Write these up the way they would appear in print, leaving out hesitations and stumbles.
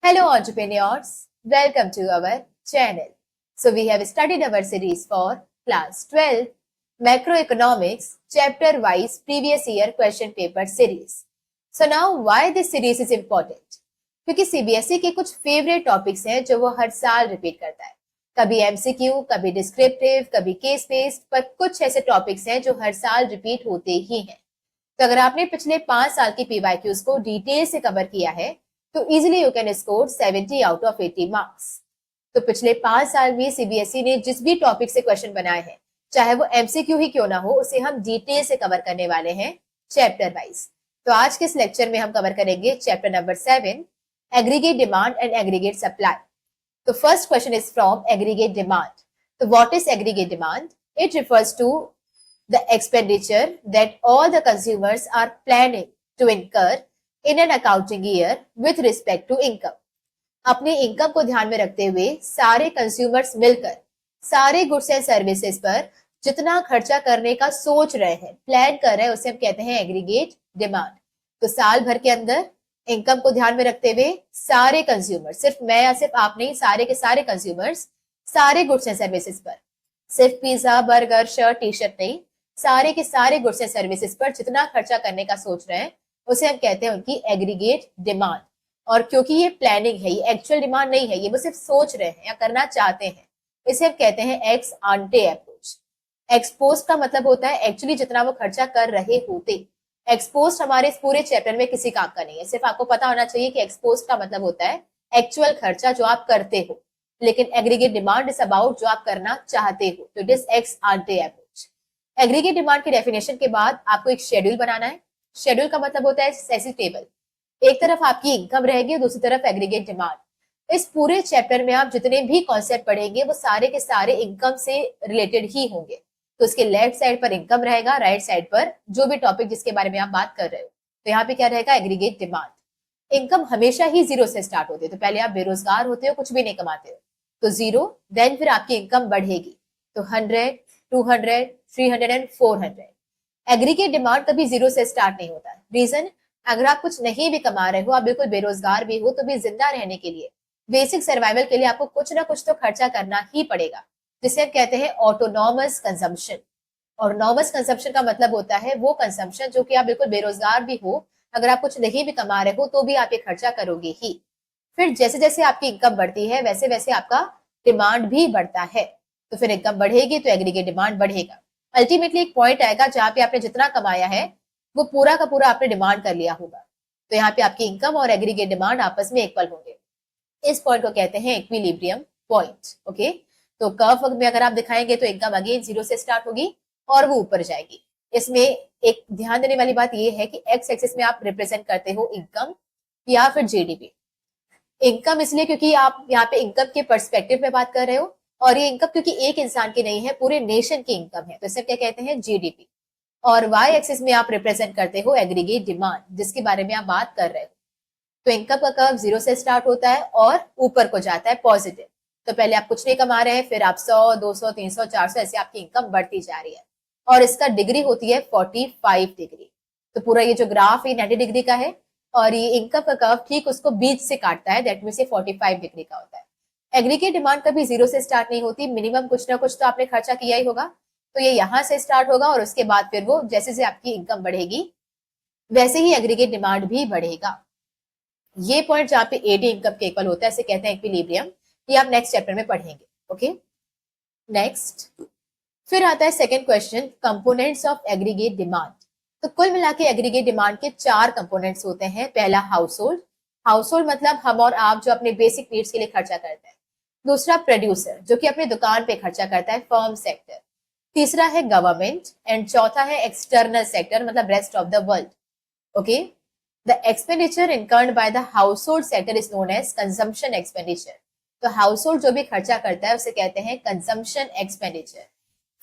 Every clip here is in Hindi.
Hello entrepreneurs, welcome to our channel. So we have studied our series for class 12 macroeconomics chapter wise previous year question paper series. So now why this series is important? क्योंकि CBSE के कुछ फेवरेट टॉपिक्स हैं जो वो हर साल रिपीट करता है. कभी MCQ, कभी डिस्क्रिप्टिव, कभी केस बेस्ड, पर कुछ ऐसे टॉपिक्स हैं जो हर साल रिपीट होते ही हैं. तो अगर आपने पिछले 5 साल की PYQs को डिटेल से कवर किया है तो easily you can score 70 out of 80 marks. तो पिछले 5 साल में CBSE ने जिस भी टॉपिक से क्वेश्चन बनाए हैं, चाहे वो MCQ ही क्यों ना हो, उसे हम डिटेल से कवर करने वाले हैं चैप्टर वाइज. तो आज के इस लेक्चर में हम कवर करेंगे chapter number 7 aggregate demand and aggregate supply. तो first question is from aggregate demand. तो what is aggregate demand? It refers to the expenditure that all the consumers are planning to incur in an accounting year with respect to income. अपने इनकम को ध्यान में रखते हुए सारे कंज्यूमर्स मिलकर सारे गुड्स एंड सर्विसेज पर जितना खर्चा करने का सोच रहे हैं, प्लान कर रहे हैं, उसे हम कहते हैं एग्रीगेट डिमांड. तो साल भर के अंदर इनकम को ध्यान में रखते हुए सारे कंज्यूमर, सिर्फ मैं या सिर्फ आप नहीं, सारे के सारे कंज्यूमर्स सारे गुड्स एंड सर्विसेज पर, सिर्फ pizza, burger, shirt, T shirt नहीं, सारे के सारे गुड्स एंड सर्विसेज पर जितना खर्चा करने का सोच रहे हैं उसे हम कहते हैं उनकी एग्रीगेट डिमांड. और क्योंकि ये प्लानिंग है, ये एक्चुअल डिमांड नहीं है, ये वो सिर्फ सोच रहे हैं या करना चाहते हैं, इसे हम कहते हैं एक्स आंटे अप्रोच. एक्सपोज्ड का मतलब होता है एक्चुअली जितना वो खर्चा कर रहे होते. एक्सपोज्ड हमारे इस पूरे चैप्टर में किसी काम का नहीं है. सिर्फ आपको पता होना चाहिए कि एक्सपोज्ड का मतलब होता है एक्चुअल खर्चा जो आप करते हो, लेकिन एग्रीगेट डिमांड इज अबाउट जो आप करना चाहते हो. तो it is ex ante approach. Aggregate demand की डेफिनेशन के बाद आपको एक शेड्यूल बनाना है. शेड्यूल का मतलब होता है ऐसी टेबल, एक तरफ आपकी इनकम रहेगी और दूसरी तरफ एग्रीगेट डिमांड. इस पूरे चैप्टर में आप जितने भी कॉन्सेप्ट पढ़ेंगे वो सारे के सारे इनकम से रिलेटेड ही होंगे. तो उसके लेफ्ट साइड पर इनकम रहेगा, राइट साइड पर जो भी टॉपिक जिसके बारे में आप बात कर रहे हो. तो यहाँ पे क्या रहेगा? Aggregate demand. इनकम हमेशा ही जीरो से स्टार्ट होती है. तो पहले आप बेरोजगार होते हो, कुछ भी नहीं कमाते हो, तो जीरो, देन फिर आपकी इनकम बढ़ेगी. तो 100, 200, 300 एंड 400. एग्रीगेट डिमांड कभी जीरो से स्टार्ट नहीं होता. रीजन, अगर आप कुछ नहीं भी कमा रहे हो, आप बिल्कुल बेरोजगार भी हो, तो भी जिंदा रहने के लिए, बेसिक सर्वाइवल के लिए आपको कुछ ना कुछ तो खर्चा करना ही पड़ेगा, जिसे हम कहते हैं ऑटोनॉमस कंजम्पशन. ऑटोनॉमस कंजम्पशन का मतलब होता है वो कंजम्पशन जो कि आप बिल्कुल बेरोजगार भी हो, अगर आप कुछ नहीं भी कमा रहे हो तो भी आप ये खर्चा करोगे ही. फिर जैसे जैसे आपकी इनकम बढ़ती है वैसे वैसे आपका डिमांड भी बढ़ता है. तो फिर इनकम बढ़ेगी तो एग्रीगेट डिमांड बढ़ेगा. अल्टीमेटली एक पॉइंट आएगा जहां पे आपने जितना कमाया है वो पूरा का पूरा आपने डिमांड कर लिया होगा. तो यहाँ पे आपकी इनकम और एग्रीगेट डिमांड आपस में इक्वल होंगे. इस पॉइंट को कहते हैं इक्विलिब्रियम पॉइंट. ओके, तो कर्व में अगर आप दिखाएंगे तो इनकम अगेन जीरो से स्टार्ट होगी और वो ऊपर जाएगी. इसमें एक ध्यान देने वाली बात यह है कि एक्स एक्सिस में आप रिप्रेजेंट करते हो इनकम या फिर जीडीपी. इनकम इसलिए क्योंकि आप यहाँ पे इनकम के पर्सपेक्टिव में बात कर रहे हो, और ये इनकम क्योंकि एक इंसान की नहीं है, पूरे नेशन की इनकम है, तो इसे क्या कहते हैं? जीडीपी. और वाई एक्सिस में आप रिप्रेजेंट करते हो एग्रीगेट डिमांड, जिसके बारे में आप बात कर रहे हो. तो इनकम का कर्व जीरो से स्टार्ट होता है और ऊपर को जाता है पॉजिटिव. तो पहले आप कुछ नहीं कमा रहे हैं, फिर आप 100, 200, 300, 400 ऐसे आपकी इनकम बढ़ती जा रही है. और इसका डिग्री होती है 45 डिग्री. तो पूरा ये जो ग्राफ है 90 डिग्री का है और ये इनकम का कर्व ठीक उसको बीच से काटता है, दैट मींस ये 45 डिग्री का होता है. एग्रीगेट डिमांड कभी जीरो से स्टार्ट नहीं होती, मिनिमम कुछ ना कुछ तो आपने खर्चा किया ही होगा. तो ये यहां से स्टार्ट होगा और उसके बाद फिर वो जैसे जैसे आपकी इनकम बढ़ेगी वैसे ही एग्रीगेट डिमांड भी बढ़ेगा. ये पॉइंट जहां पे एडी इनकम के इक्वल होता है इसे कहते हैं इक्विलिब्रियम. ये आप नेक्स्ट चैप्टर में पढ़ेंगे. ओके, नेक्स्ट फिर आता है second question, components of aggregate demand. तो कुल मिला के एग्रीगेट डिमांड के 4 कंपोनेंट्स होते हैं. पहला हाउसहोल्ड. हाउसहोल्ड मतलब हम और आप जो अपने बेसिक नीड्स के लिए खर्चा करते हैं. दूसरा प्रोड्यूसर जो कि अपने दुकान पे खर्चा करता है, फर्म सेक्टर. तीसरा है गवर्नमेंट एंड चौथा है एक्सटर्नल सेक्टर मतलब rest of the world. Okay, the expenditure incurred by the household sector is known as consumption expenditure. तो हाउसहोल्ड जो भी खर्चा करता है उसे कहते हैं कंजम्पशन एक्सपेंडिचर.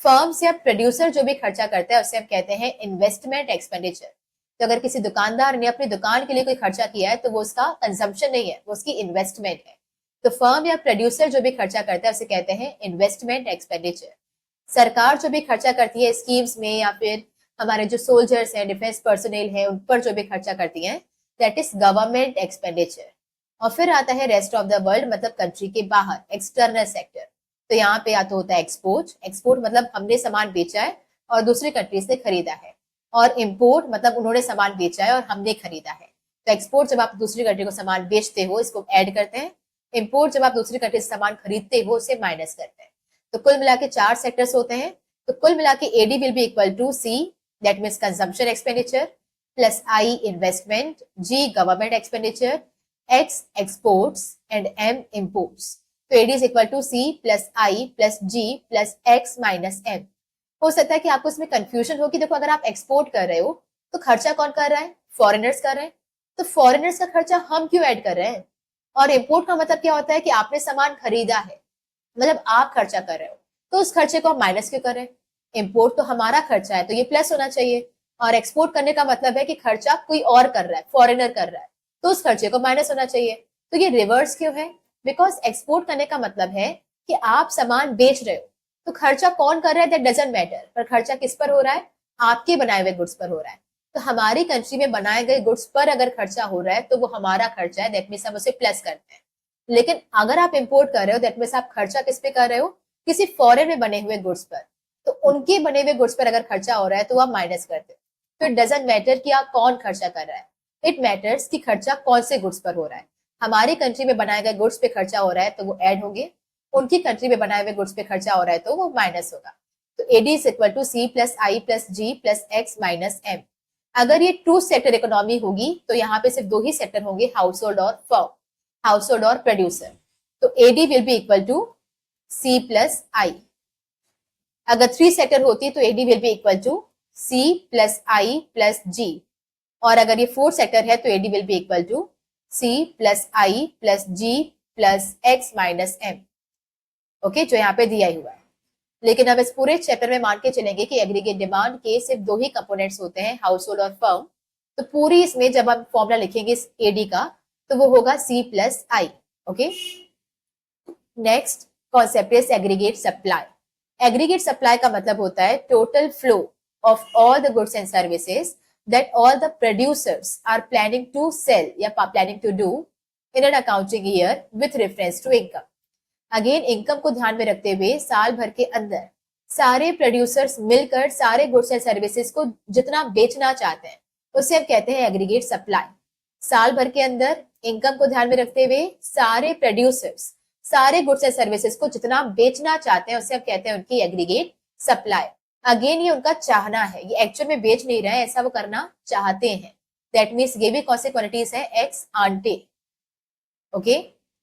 फर्म्स या प्रोड्यूसर जो भी खर्चा करता है उसे हम कहते हैं इन्वेस्टमेंट एक्सपेंडिचर. तो अगर किसी दुकानदार ने अपनी दुकान के लिए कोई खर्चा किया है तो वो उसका कंजम्पशन नहीं है, वो उसकी इन्वेस्टमेंट है. तो फर्म या प्रोड्यूसर जो भी खर्चा करता है उसे कहते हैं इन्वेस्टमेंट एक्सपेंडिचर. सरकार जो भी खर्चा करती है स्कीम्स में या फिर हमारे जो सोल्जर्स हैं, डिफेंस पर्सनल है, उन पर जो भी खर्चा करती है, दैट इज गवर्नमेंट एक्सपेंडिचर. और फिर आता है रेस्ट ऑफ द वर्ल्ड, मतलब कंट्री के बाहर, एक्सटर्नल सेक्टर। तो यहाँ पे या तो होता है एक्सपोर्ट, एक्सपोर्ट मतलब हमने सामान बेचा है और दूसरी कंट्री से खरीदा है, और इम्पोर्ट मतलब उन्होंने सामान बेचा है और हमने खरीदा है। तो एक्सपोर्ट जब आप दूसरी कंट्री को सामान बेचते हो, इसको ऐड करते हैं। इम्पोर्ट जब आप दूसरी कंट्री से सामान खरीदते हो, उसे माइनस करते हैं। तो कुल मिला के 4 सेक्टर्स होते हैं। तो कुल मिला के AD will be equal to C, that means consumption expenditure, plus I investment, G government expenditure, X exports and M imports. तो AD is equal to C plus I plus G plus X minus M. हो सकता है कि आपको इसमें कंफ्यूजन हो कि देखो अगर आप एक्सपोर्ट कर रहे हो तो खर्चा कौन कर रहा है, फॉरेनर्स कर रहे हैं। तो फॉरेनर्स का खर्चा हम क्यों ऐड कर रहे हैं? और इम्पोर्ट का मतलब क्या होता है कि आपने सामान खरीदा है, मतलब आप खर्चा कर रहे हो, तो उस खर्चे को हम माइनस क्यों कर रहे हैं? इम्पोर्ट तो हमारा खर्चा है तो ये प्लस होना चाहिए, और एक्सपोर्ट करने का मतलब है कि खर्चा कोई और कर रहा है, फॉरेनर कर रहा है, तो उस खर्चे को माइनस होना चाहिए। तो ये रिवर्स क्यों है? बिकॉज एक्सपोर्ट करने का मतलब है कि आप सामान बेच रहे हो, तो खर्चा कौन कर रहा है दैट डजंट मैटर, पर खर्चा किस पर हो रहा है? आपके बनाए हुए गुड्स पर हो रहा है। तो हमारी कंट्री में बनाए गए गुड्स पर अगर खर्चा हो रहा है तो वो हमारा खर्चा है, दैट मीन्स हम उसे प्लस करते हैं। लेकिन अगर आप इंपोर्ट कर रहे हो, दैट मीन्स आप खर्चा किस पे कर रहे हो? किसी फॉरेन में बने हुए गुड्स पर। तो उनके बने हुए गुड्स पर अगर खर्चा हो रहा है तो आप माइनस करते हो। तो इट डजंट मैटर कि आप कौन खर्चा कर रहा है, इट मैटर्स कि खर्चा कौन से गुड्स पर हो रहा है। हमारी कंट्री में बनाए गए गुड्स पे खर्चा हो रहा है तो वो ऐड होंगे, उनकी कंट्री में बनाए हुए गुड्स पे खर्चा हो रहा है तो वो माइनस होगा। तो AD is equal to C plus I plus G plus X minus M. अगर ये टू सेक्टर इकोनॉमी होगी तो यहाँ पे सिर्फ 2 ही सेक्टर होंगे, हाउस होल्ड और फर्म, हाउस होल्ड और प्रोड्यूसर। तो AD will be equal to C plus I. अगर 3 सेक्टर होती तो AD will be equal to C plus I plus G, और अगर ये 4 सेक्टर है तो AD will be equal to C plus I plus G plus X minus M. Okay, जो यहाँ पे दिया ही हुआ है। लेकिन अब इस पूरे चैप्टर में मान के चलेंगे कि एग्रीगेट डिमांड के सिर्फ 2 ही कंपोनेंट्स होते हैं, हाउस होल्ड और फर्म। तो पूरी इसमें जब हम फॉर्मूला लिखेंगे इस एडी का तो वो होगा C plus I. Okay, next concept is aggregate supply. Aggregate supply का मतलब होता है total flow of all the goods and services that all the producers are planning to sell या planning to do in an accounting year with reference to income. Again income को ध्यान में रखते हुए साल भर के अंदर सारे प्रोड्यूसर्स मिलकर सारे गुड्स एंड सर्विसेज को जितना बेचना चाहते हैं उसे हम कहते हैं एग्रीगेट सप्लाई। साल भर के अंदर इनकम को ध्यान में रखते हुए सारे प्रोड्यूसर्स सारे गुड्स एंड सर्विसेज को जितना बेचना चाहते हैं उसे हम कहते हैं उनकी एग्रीगेट सप्लाई। अगेन ये उनका चाहना है, ये एक्चुअल में बेच नहीं रहे हैं, ऐसा वो करना चाहते हैं। दैट मीन्स ये भी कौन से क्वांटिटीज है? एक्स आंटे। ओके,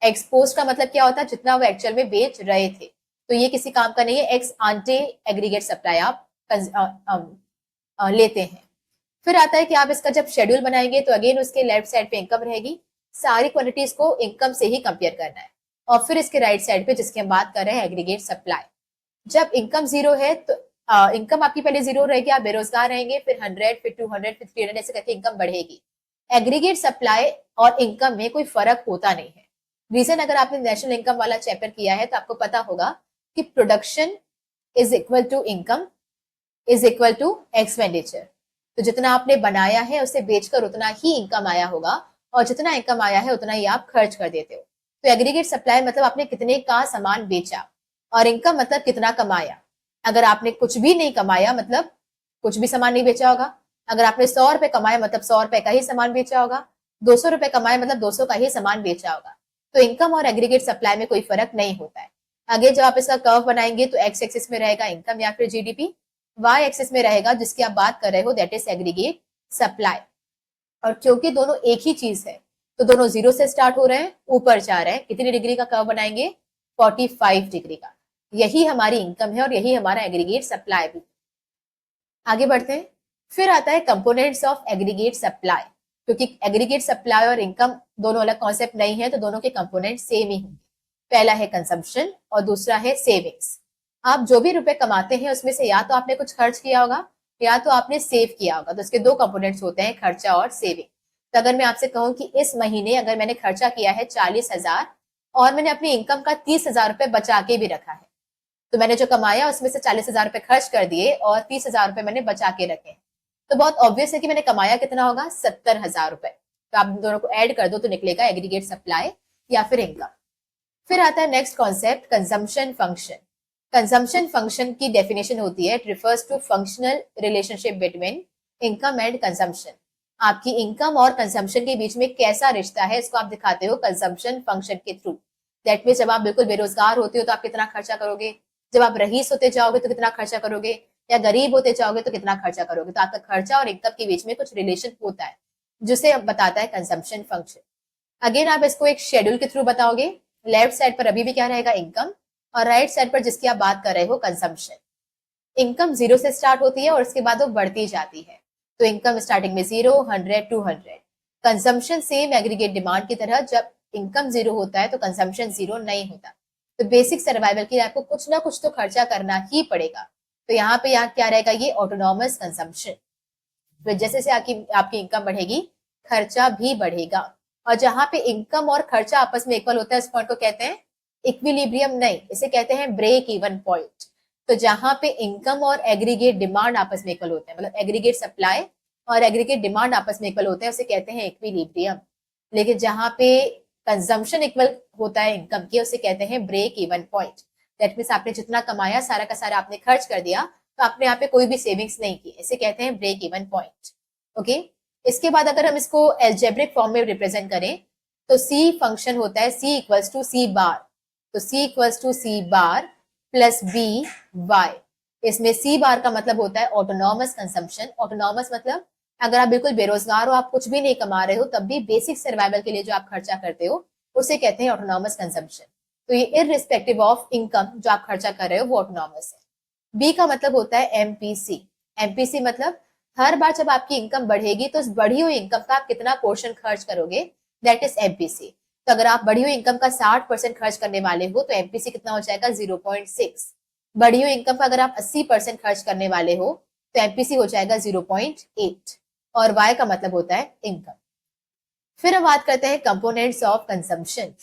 एक्सपोज का मतलब क्या होता है? जितना वो एक्चुअल में बेच रहे थे। तो ये किसी काम का नहीं है, एक्स आंटे एग्रीगेट सप्लाई आप लेते हैं। फिर आता है कि आप इसका जब शेड्यूल बनाएंगे तो अगेन उसके लेफ्ट साइड पे इनकम रहेगी, सारी क्वांटिटीज को इनकम से ही कंपेयर करना है। और फिर इसके राइट साइड पे जिसकी हम बात कर रहे हैं एग्रीगेट सप्लाई। जब इनकम 0 है तो इनकम आपकी पहले 0 रहेगी, आप बेरोजगार रहेंगे, फिर 100, फिर 200, फिर 300 ऐसे करके इनकम बढ़ेगी। एग्रीगेट सप्लाई और इनकम में कोई फर्क होता नहीं है। रीजन, अगर आपने नेशनल इनकम वाला चैप्टर किया है तो आपको पता होगा कि production is equal to income is equal to expenditure. तो जितना आपने बनाया है उसे बेचकर उतना ही इनकम आया होगा, और जितना इनकम आया है उतना ही आप खर्च कर देते हो। तो एग्रीगेट सप्लाई मतलब आपने कितने का सामान बेचा, और इनकम मतलब कितना कमाया। अगर आपने कुछ भी नहीं कमाया मतलब कुछ भी सामान नहीं बेचा होगा। अगर आपने 100 रुपए कमाया मतलब 100 रुपए का ही सामान बेचा होगा। 200 रुपए कमाया मतलब 200 का ही सामान बेचा होगा। तो इनकम और एग्रीगेट सप्लाई में कोई फर्क नहीं होता है। आगे जब आप इसका कर्व बनाएंगे तो एक्स एक्सिस में रहेगा इनकम या फिर जीडीपी, वाई एक्सिस में रहेगा जिसकी आप बात कर रहे हो दैट इज एग्रीगेट सप्लाई। और क्योंकि दोनों एक ही चीज है तो दोनों 0 से स्टार्ट हो रहे हैं, ऊपर जा रहे हैं। कितनी डिग्री का कर्व बनाएंगे? 45 डिग्री का। यही हमारी इनकम है और यही हमारा एग्रीगेट सप्लाई भी। आगे बढ़ते हैं। फिर आता है कंपोनेंट्स ऑफ एग्रीगेट सप्लाई। क्योंकि एग्रीगेट सप्लाई और इनकम दोनों अलग कॉन्सेप्ट नहीं है तो दोनों के कंपोनेंट सेम ही होंगे। पहला है कंजम्पशन और दूसरा है सेविंग्स। आप जो भी रुपए कमाते हैं उसमें से या तो आपने कुछ खर्च किया होगा या तो आपने सेव किया होगा। तो इसके 2 कंपोनेंट्स होते हैं, खर्चा और सेविंग। तो अगर मैं आपसे कहूं कि इस महीने अगर मैंने खर्चा किया है 40,000 और मैंने अपनी इनकम का 30,000 रुपए बचा के भी रखा है, तो मैंने जो कमाया उसमें से 40,000 रुपए खर्च कर दिए और 30,000 रुपए मैंने बचा के रखे, तो बहुत ऑब्वियस है कि मैंने कमाया कितना होगा? 70,000 रुपए। तो आप दोनों को ऐड कर दो तो निकलेगा एग्रीगेट सप्लाई या फिर इनकम। फिर आता है next concept consumption function. Consumption function की डेफिनेशन होती है, it refers to functional relationship between income and consumption. आपकी इनकम और कंजम्पशन के बीच में कैसा रिश्ता है इसको आप दिखाते हो कंजम्पशन फंक्शन के थ्रू। दैट मीन जब आप बिल्कुल बेरोजगार होते हो तो आप कितना खर्चा करोगे, जब आप रईस होते जाओगे तो कितना खर्चा करोगे, या गरीब होते जाओगे तो कितना खर्चा करोगे। तो आपका खर्चा और इनकम के बीच में कुछ रिलेशन होता है जिसे बताता है कंजम्पशन फंक्शन। अगेन आप इसको एक शेड्यूल के थ्रू बताओगे। लेफ्ट साइड पर अभी भी क्या रहेगा, इनकम, और राइट साइड पर जिसकी आप बात कर रहे हो कंजम्पशन। इनकम 0 से स्टार्ट होती है और उसके बाद वो बढ़ती जाती है। तो इनकम स्टार्टिंग में 0, 100, 200। कंजम्पशन सेम एग्रीगेट डिमांड की तरह, जब इनकम 0 होता है तो कंजम्पशन 0 नहीं होता। तो बेसिक सर्वाइवल के लिए आपको कुछ ना कुछ तो खर्चा करना ही पड़ेगा। तो यहाँ पे यहाँ क्या रहेगा, ये ऑटोनॉमस कंजम्पशन। तो जैसे से आपकी इनकम बढ़ेगी खर्चा भी बढ़ेगा। और जहां पे इनकम और खर्चा आपस में इक्वल होता है, इस पॉइंट को कहते हैं इक्विलिब्रियम, नहीं इसे कहते हैं ब्रेक इवन पॉइंट। तो जहां पे इनकम और एग्रीगेट डिमांड आपस में इक्वल होते हैं, मतलब एग्रीगेट सप्लाई और एग्रीगेट डिमांड आपस में इक्वल होते हैं, उसे कहते हैं इक्विलिब्रियम। लेकिन जहां पे कंजम्पशन इक्वल होता है इनकम के, उसे कहते हैं break even point. That means आपने जितना कमाया सारा का सारा आपने खर्च कर दिया, तो आपने यहाँ पे कोई भी सेविंग्स नहीं की, इसे कहते हैं ब्रेक इवन पॉइंट। ओके, इसके बाद अगर हम इसको एल्जेब्रिक फॉर्म में रिप्रेजेंट करें तो सी फंक्शन होता है C equals to C bar. तो C equals to C bar plus B Y. इसमें सी बार का मतलब होता है ऑटोनॉमस कंजम्पशन। ऑटोनॉमस मतलब अगर आप बिल्कुल बेरोजगार हो, आप कुछ भी नहीं कमा रहे हो, तब भी बेसिक सर्वाइवल के लिए जो आप खर्चा करते हो उसे कहते हैं ऑटोनॉमस कंजम्पशन। तो ये इररिस्पेक्टिव ऑफ इनकम जो आप खर्चा कर रहे हो वो ऑटोनॉमस है। बी का मतलब होता है एमपीसी। एमपीसी मतलब हर बार जब आपकी इनकम बढ़ेगी तो उस बढ़ी हुई इनकम का आप कितना पोर्शन खर्च करोगे, दैट इज एमपीसी। तो अगर आप बढ़ी हुई इनकम का 60% खर्च करने वाले हो तो एमपीसी कितना हो जाएगा 0.6। बढ़ी हुई इनकम का अगर आप 80% खर्च करने वाले हो तो एमपीसी हो जाएगा 0.8। और वाई का मतलब होता है इनकम। फिर हम बात करते हैं कंपोनेंट्स ऑफ कंजम्पशन।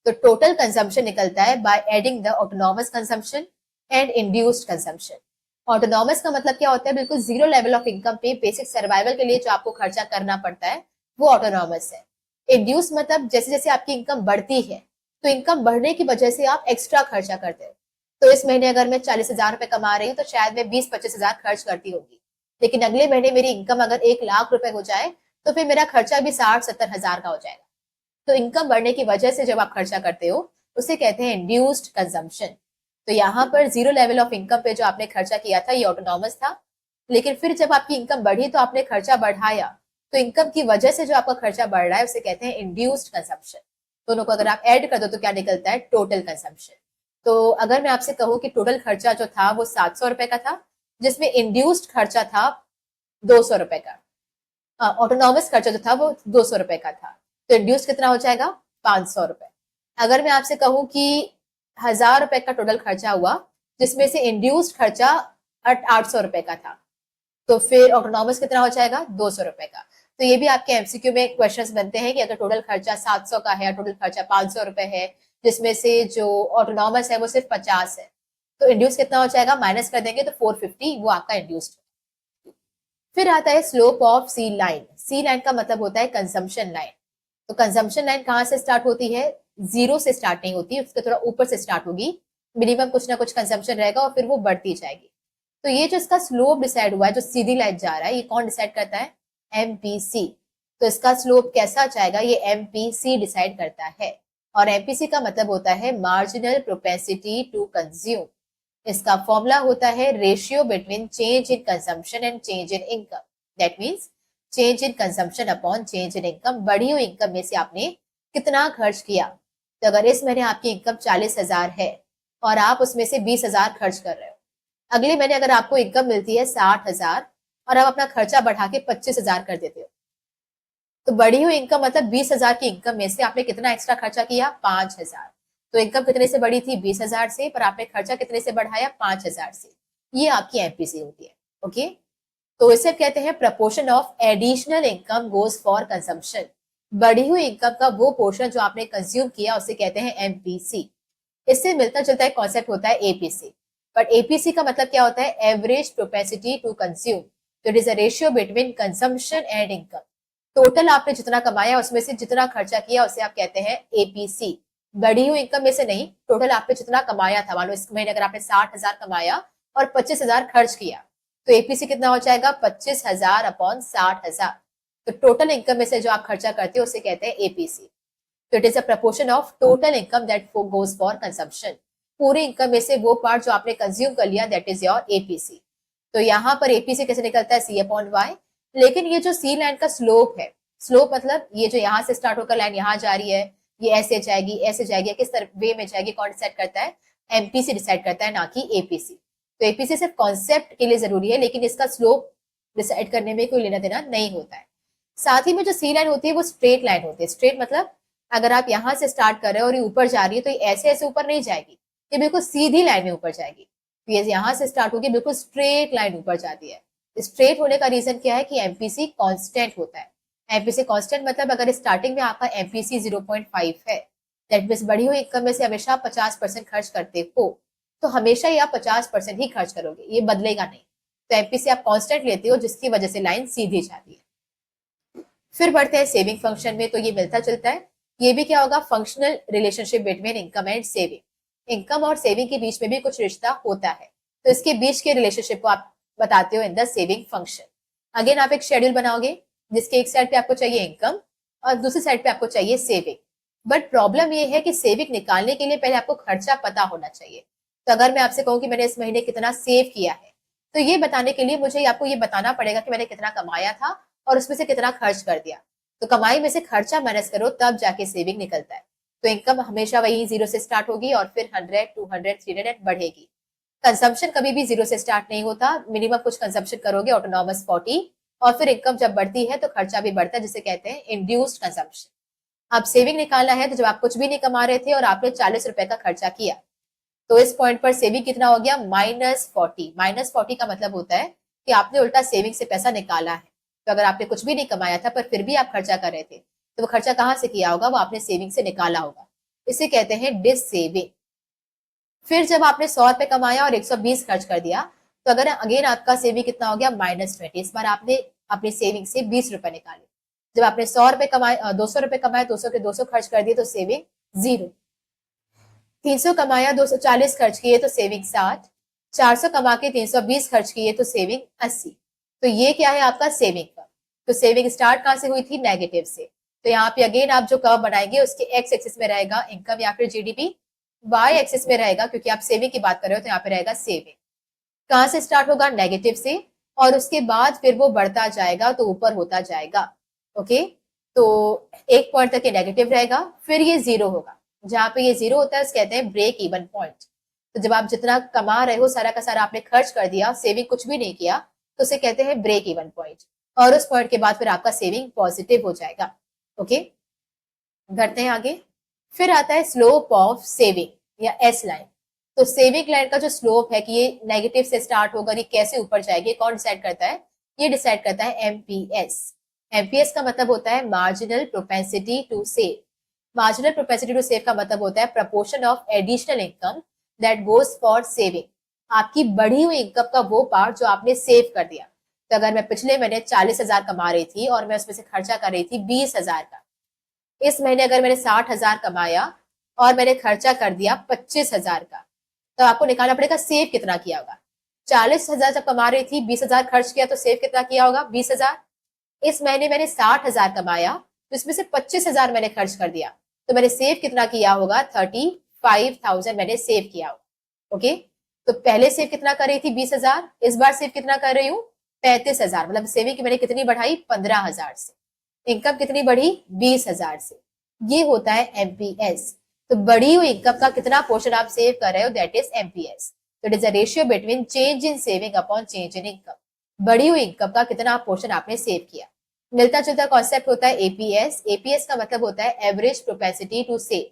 तो टोटल कंजम्पशन निकलता है by adding the autonomous consumption and induced consumption. Autonomous का मतलब क्या होता है, बिल्कुल जीरो लेवल ऑफ इनकम पे बेसिक सर्वाइवल के लिए जो आपको खर्चा करना पड़ता है वो ऑटोनॉमस है। इंड्यूस मतलब जैसे जैसे आपकी इनकम बढ़ती है तो इनकम बढ़ने की वजह से आप एक्स्ट्रा खर्चा करते हो। तो इस महीने अगर मैं 40,000 रुपए कमा रही हूँ तो शायद मैं 20-25,000 खर्च करती होगी, लेकिन अगले महीने मेरी इनकम अगर 1 लाख रुपए हो जाए तो फिर मेरा खर्चा भी 60-70 हजार का हो जाएगा। तो इनकम बढ़ने की वजह से जब आप खर्चा करते हो उसे कहते हैं इंड्यूस्ड कंजम्पशन। तो यहाँ पर जीरो लेवल ऑफ इनकम पे जो आपने खर्चा किया था ये ऑटोनॉमस था, लेकिन फिर जब आपकी इनकम बढ़ी तो आपने खर्चा बढ़ाया, तो इनकम की वजह से जो आपका खर्चा बढ़ रहा है उसे कहते हैं इंड्यूस्ड कंजम्पशन। दोनों को अगर आप ऐड कर दो तो क्या निकलता है, टोटल कंजम्पशन। तो अगर मैं आपसे कहूँ कि टोटल खर्चा जो था वो 700 रुपए का था, जिसमें इंड्यूस्ड खर्चा था 200 रुपए का, ऑटोनॉमस खर्चा जो था वो 200 रुपए का था, तो इंड्यूस कितना हो जाएगा 500 रुपए। अगर मैं आपसे कहूँ कि 1,000 रुपए का टोटल खर्चा हुआ जिसमें से इंड्यूस्ड खर्चा 800 रुपए का था, तो फिर ऑटोनॉमस कितना हो जाएगा 200 रुपए का। तो ये भी आपके एमसीक्यू में क्वेश्चंस बनते हैं कि अगर टोटल खर्चा 700 का है, टोटल खर्चा 500 रुपए है, जिसमें से जो ऑटोनॉमस है वो सिर्फ 50 है, तो इंड्यूस कितना हो जाएगा, माइनस कर देंगे तो 450, वो आपका इंड्यूस्ड। फिर आता है slope of C line. C line का मतलब होता है कंजम्पशन लाइन। तो कंजम्पशन लाइन कहाँ से स्टार्ट होती है, 0 से स्टार्ट नहीं होती, उसके थोड़ा ऊपर से स्टार्ट होगी, मिनिमम कुछ ना कुछ कंजम्पशन रहेगा और फिर वो बढ़ती जाएगी। तो ये जो इसका स्लोप डिसाइड हुआ है, जो सीधी लाइन जा रहा है, ये कौन डिसाइड करता है, एमपीसी। तो इसका स्लोप कैसा जाएगा, ये एमपीसी डिसाइड करता है। और एमपीसी का मतलब होता है मार्जिनल प्रोपेंसिटी टू कंज्यूम। इसका फॉर्मूला होता है ratio between change in consumption and change in income. That means change in consumption upon change in income. बढ़ी हुई इनकम में से आपने कितना खर्च किया। तो अगर इस महीने आपकी इनकम 40,000 है और आप उसमें से 20,000 खर्च कर रहे हो, अगले महीने अगर आपको इनकम मिलती है 60,000 और आप अपना खर्चा बढ़ा के 25,000 कर देते हो, तो बढ़ी हुई इनकम मतलब 20,000 की इनकम में से आपने कितना एक्स्ट्रा खर्चा किया, 5,000। तो इनकम कितने से बढ़ी थी, 20,000 से, पर आपने खर्चा कितने से बढ़ाया, 5,000 से। ये आपकी एमपीसी होती है। ओके, तो इसे कहते हैं proportion of additional income goes for consumption. बढ़ी हुई इनकम का वो पोर्शन जो आपने कंज्यूम किया उसे कहते हैं एमपीसी। इससे मिलता जुलता एक कॉन्सेप्ट होता है एपीसी। बट एपीसी का मतलब क्या होता है, एवरेज प्रोपेंसिटी टू कंज्यूम। तो it is a ratio between consumption and income. Total आपने जितना कमाया उसमें से जितना खर्चा किया उसे आप कहते हैं एपीसी। बढ़ी हुई इनकम में से नहीं, टोटल आपने जितना कमाया था, मान लो इस महीने अगर आपने 60,000 कमाया और 25,000 खर्च किया तो एपीसी कितना हो जाएगा, 25,000 अपॉन 60,000। तो टोटल इनकम में से जो आप खर्चा करते हो उसे कहते हैं एपीसी। तो it is a proportion of total income that goes for consumption. पूरी इनकम में से वो पार्ट जो आपने कंज्यूम कर लिया दैट इज योर एपीसी। तो यहाँ पर एपीसी कैसे निकलता है, सी अपॉन वाई। लेकिन ये जो सी लाइन का स्लोप है, स्लोप मतलब ये जो यहाँ से स्टार्ट होकर लाइन यहाँ जा रही है, ये ऐसे जाएगी ऐसे जाएगी, किस तरह वे में जाएगी, कौन डिसाइड करता है, एमपीसी डिसाइड करता है, ना कि एपीसी। तो एपीसी सिर्फ कॉन्सेप्ट के लिए जरूरी है, लेकिन इसका स्लोप डिसाइड करने में कोई लेना देना नहीं होता है। साथ ही में जो सी लाइन होती है वो स्ट्रेट लाइन होती है। स्ट्रेट मतलब अगर आप यहाँ से स्टार्ट कर रहे हो और ये ऊपर जा रही है तो ये ऐसे ऐसे ऊपर नहीं जाएगी, ये बिल्कुल सीधी लाइन में ऊपर जाएगी। तो ये यहाँ से स्टार्ट होगी, बिल्कुल स्ट्रेट लाइन ऊपर जाती है। स्ट्रेट होने का रीजन क्या है कि एमपीसी कांस्टेंट होता है। एमपीसी कांस्टेंट मतलब अगर स्टार्टिंग में आपका एमपीसी 0.5 है, दैट मीन्स बढ़ी हुई इनकम में से हमेशा 50% खर्च करते हो तो हमेशा ही आप 50% ही खर्च करोगे, ये बदलेगा नहीं। तो एमपीसी आप कांस्टेंट लेते हो जिसकी वजह से लाइन सीधी जाती है। फिर बढ़ते हैं सेविंग फंक्शन में, तो ये मिलता जुलता है। ये भी क्या होगा, functional relationship between income and saving. Income और सेविंग के बीच में भी कुछ रिश्ता होता है, तो इसके बीच के रिलेशनशिप को आप बताते हो in the saving function. Again आप एक शेड्यूल बनाओगे जिसके एक साइड पे आपको चाहिए इनकम और दूसरी साइड पे आपको चाहिए सेविंग। बट प्रॉब्लम ये है कि सेविंग निकालने के लिए पहले आपको खर्चा पता होना चाहिए। तो अगर मैं आपसे कहूँ कि मैंने इस महीने कितना सेव किया है, तो ये बताने के लिए मुझे आपको ये बताना पड़ेगा कि मैंने कितना कमाया था और उसमें से कितना खर्च कर दिया। तो कमाई में से खर्चा माइनस करो तब जाके सेविंग निकलता है। तो इनकम हमेशा वही 0 से स्टार्ट होगी और फिर 100, 200, 300 बढ़ेगी। कंजम्पशन कभी भी 0 से स्टार्ट नहीं होता, मिनिमम कुछ कंजम्पशन करोगे ऑटोनॉमस 40, और फिर इनकम जब बढ़ती है तो खर्चा भी बढ़ता है जिसे कहते हैं इंड्यूस्ड कंजम्पशन। अब सेविंग निकालना है तो जब आप कुछ भी नहीं कमा रहे थे और आपने 40 रुपए का खर्चा किया तो इस पॉइंट पर सेविंग कितना हो गया, -40। -40 का मतलब होता है कि आपने उल्टा सेविंग से पैसा निकाला है। तो अगर आपने कुछ भी नहीं कमाया था पर फिर भी आप खर्चा कर रहे थे तो वो खर्चा कहाँ से किया होगा, वो आपने सेविंग से निकाला होगा। इसे कहते हैं डिस सेविंग। फिर जब आपने 100 रुपए कमाया और 120 खर्च कर दिया तो अगर अगेन आपका सेविंग कितना हो गया, -20। इस बार आपने अपनी सेविंग से 20 रुपए निकाले। जब आपने 100 रुपए कमाए, 200 रुपए कमाए, 200 के 200 खर्च कर दिए तो सेविंग 0। 300 कमाया, 240 खर्च किए तो सेविंग 60। 400 कमा के 320 खर्च किए तो सेविंग 80। तो ये क्या है आपका सेविंग का। तो सेविंग स्टार्ट कहां से हुई थी, नेगेटिव से। तो यहाँ पे अगेन आप जो कर्व बनाएंगे उसके एक्स एक्सिस में रहेगा इनकम या फिर जीडीपी, वाई एक्सिस में रहेगा, क्योंकि आप सेविंग की बात कर रहे हो तो यहाँ पे रहेगा सेविंग। कहां से स्टार्ट होगा, नेगेटिव से, और उसके बाद फिर वो बढ़ता जाएगा तो ऊपर होता जाएगा। ओके, तो एक पॉइंट तक ये नेगेटिव रहेगा, फिर ये 0 होगा। जहां पे ये 0 होता है उसे कहते हैं ब्रेक इवन पॉइंट। तो जब आप जितना कमा रहे हो सारा का सारा आपने खर्च कर दिया, सेविंग कुछ भी नहीं किया, तो उसे कहते हैं ब्रेक इवन पॉइंट। और उस पॉइंट के बाद फिर आपका सेविंग पॉजिटिव हो जाएगा। ओके, बढ़ते हैं आगे। फिर आता है स्लोप ऑफ सेविंग या एस लाइन। तो सेविंग लाइन का जो स्लोप है कि ये नेगेटिव से स्टार्ट होकर ये कैसे ऊपर जाएगी, कौन डिसाइड करता है, ये डिसाइड करता है एमपीएस। एमपीएस का मतलब होता है marginal propensity to save. Marginal propensity to save का मतलब होता है proportion of additional income that goes for saving. आपकी बढ़ी हुई इनकम का वो पार्ट जो आपने सेव कर दिया। तो अगर मैं पिछले महीने 40,000 कमा रही थी और मैं उसमें से खर्चा कर रही थी 20,000 का, इस महीने अगर मैंने 60,000 कमाया और मैंने खर्चा कर दिया 25,000 का, तो आपको निकालना पड़ेगा सेव कितना किया होगा। 40,000 जब कमा रही थी, 20,000 खर्च किया तो सेव कितना किया होगा, 20,000। इस महीने मैंने 60,000 कमाया तो इसमें से 25,000 मैंने खर्च कर दिया, तो मैंने सेव कितना किया होगा, 35,000 मैंने सेव किया होगा। ओके, तो पहले सेव कितना कर रही थी, 20,000, इस बार सेव कितना कर रही हूँ, 35,000। मतलब सेविंग की मैंने कितनी बढ़ाई, 15,000 से। इनकम कितनी बढ़ी, 20,000 से। ये होता है एमपीएस। तो बढ़ी हुई इनकम का कितना पोर्शन आप सेव कर रहे हो, दैट इज एमपीएस। तो it is a ratio between change in saving upon change in income. बढ़ी हुई इनकम का कितना पोर्शन आपने सेव किया। मिलता जुलता कॉन्सेप्ट होता है एपीएस। एपीएस का मतलब होता है average propensity to save.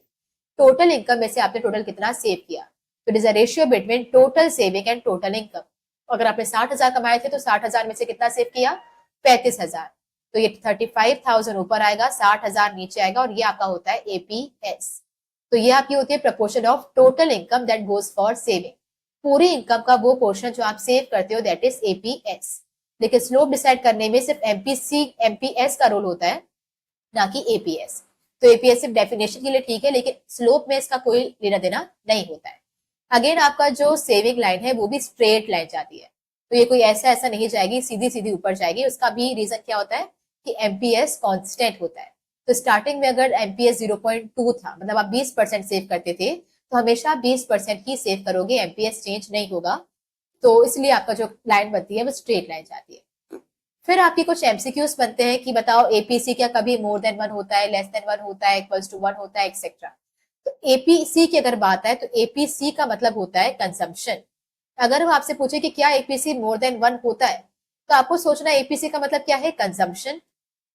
Total income में से आपने टोटल कितना सेव किया। तो it is a ratio between total saving and total income. अगर आपने 60,000 कमाए थे तो 60,000 में से कितना सेव किया, 35,000। तो ये 35,000 ऊपर आएगा, 60,000 नीचे आएगा, और ये आपका होता है एपीएस। तो ये आपकी होती है proportion of total income that goes for saving. पूरी इनकम का वो पोर्शन जो आप सेव करते हो दैट इज एपीएस। लेकिन स्लोप डिसाइड करने में सिर्फ एमपीएस का रोल होता है, ना कि एपीएस। तो एपीएस सिर्फ डेफिनेशन के लिए ठीक है, लेकिन स्लोप में इसका कोई लेना देना नहीं होता है। अगेन आपका जो सेविंग लाइन है वो भी स्ट्रेट लाइन जाती है, तो ये कोई ऐसा ऐसा नहीं जाएगी, सीधी सीधी ऊपर जाएगी। उसका भी रीजन क्या होता है कि एमपीएस कांस्टेंट होता है। तो स्टार्टिंग में अगर एमपीएस 0.2 था, मतलब आप 20% सेव करते थे, तो हमेशा 20% ही सेव करोगे, एमपीएस चेंज नहीं होगा। तो इसलिए आपका जो लाइन बनती है वो स्ट्रेट लाइन जाती है। फिर आपकी कुछ एमसीक्यूज बनते हैं कि बताओ एपीसी क्या कभी मोर देन 1 होता है, लेस देन 1 होता है, इक्वल्स टू 1 होता है, एक्सेट्रा। तो एपीसी की अगर बात है तो एपीसी का मतलब होता है कंजम्पशन। अगर वो आपसे पूछे कि क्या एपीसी मोर देन 1 होता है, तो आपको सोचना एपीसी का मतलब क्या है, कंजम्पशन।